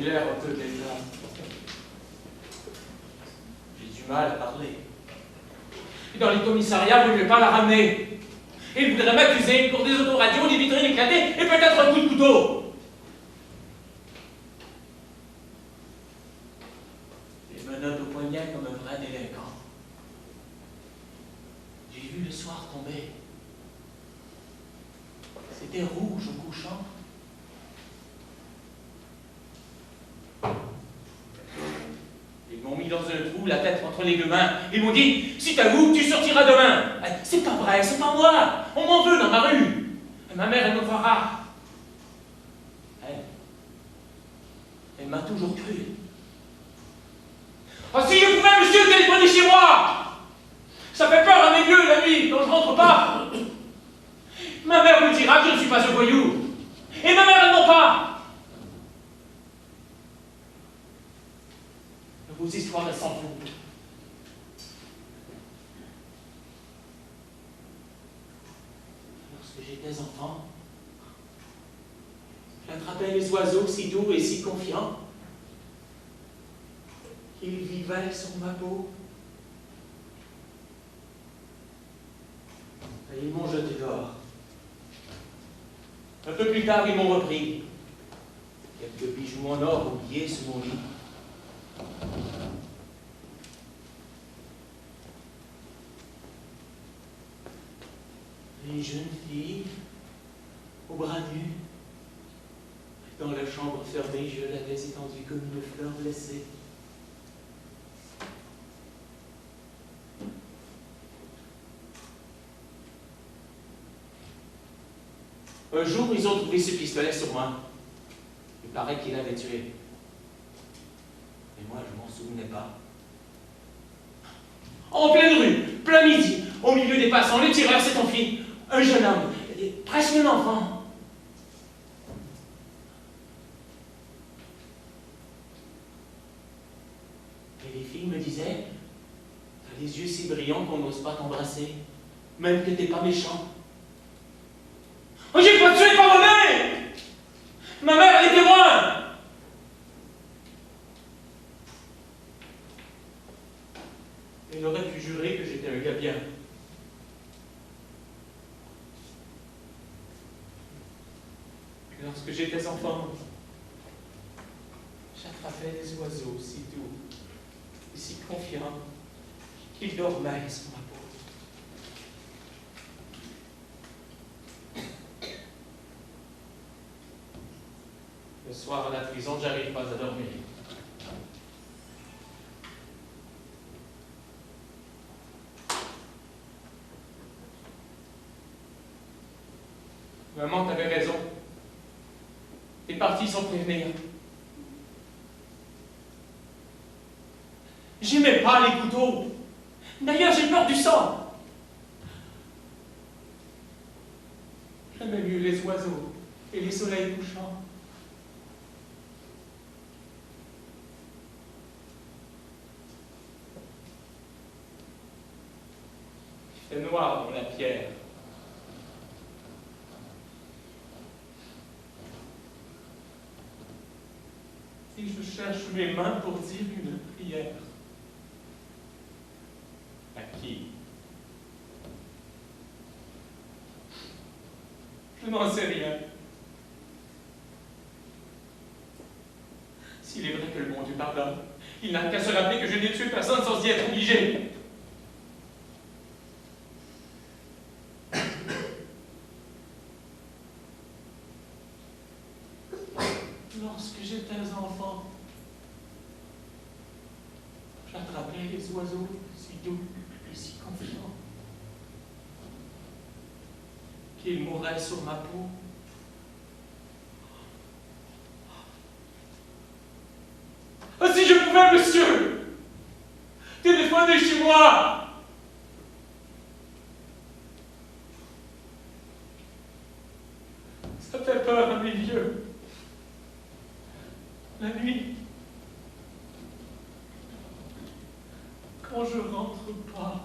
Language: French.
l'air un peu d'état. J'ai du mal à parler. Et dans les commissariats, vous ne voulez pas la ramener. Et il voudrait m'accuser pour des autoradios, des vitrines éclatées et peut-être un coup de couteau. Les menottes au poignet comme un vrai délinquant. J'ai vu le soir tomber. C'était rouge au couchant. Ils m'ont mis dans un trou, la tête entre les deux mains. Ils m'ont dit, si t'avoues, tu sortiras demain. C'est pas vrai, c'est pas moi. On m'en veut dans ma rue. Ma mère, elle me croira. Elle m'a toujours cru. Oh, si je pouvais, monsieur, téléphoner chez moi. Ça fait peur à mes yeux la nuit, quand je rentre pas. Ma mère me dira que je ne suis pas un voyou. Et ma mère, elle ment pas. Vos histoires, elles s'en foutent. Lorsque j'étais enfant, j'attrapais les oiseaux si doux et si confiants qu'ils vivaient sur ma peau. Et ils m'ont jeté dehors. Un peu plus tard, ils m'ont repris. Quelques bijoux en or oubliés sous mon lit. Les jeunes filles, aux bras nus, dans la chambre fermée, je l'avais étendue comme une fleur blessée. Un jour, ils ont trouvé ce pistolet sur moi. Il paraît qu'il avait tué. Mais moi, je m'en souvenais pas. En pleine rue, plein midi, au milieu des passants, le tireur s'est enfui. Un jeune homme, presque un enfant. Et les filles me disaient, t'as les yeux si brillants qu'on n'ose pas t'embrasser, même que t'es pas méchant. Oh, j'ai pas tué, pas volé! Ma mère, elle est témoin! Elle aurait pu jurer que j'étais un gars bien. Que lorsque j'étais enfant, j'attrapais les oiseaux si doux et si confiants qu'ils dormaient sur ma peau. Le soir à la prison, j'arrive pas à dormir. Maman, t'avais raison. Les partis sans prévenir. J'aimais pas les couteaux. D'ailleurs, j'ai peur du sang. J'aimais mieux les oiseaux et les soleils couchants. Il fait noir dans la pierre. Si je cherche mes mains pour dire une prière. À qui? Je n'en sais rien. S'il est vrai que le bon Dieu pardonne, il n'a qu'à se rappeler que je n'ai tué personne sans y être obligé. Lorsque j'étais enfant, j'attrapais les oiseaux si doux et si confiants qu'ils mouraient sur ma peau. Ah, si je pouvais, monsieur, téléphoner chez moi. Ça fait peur à mes yeux. La nuit, quand je rentre pas,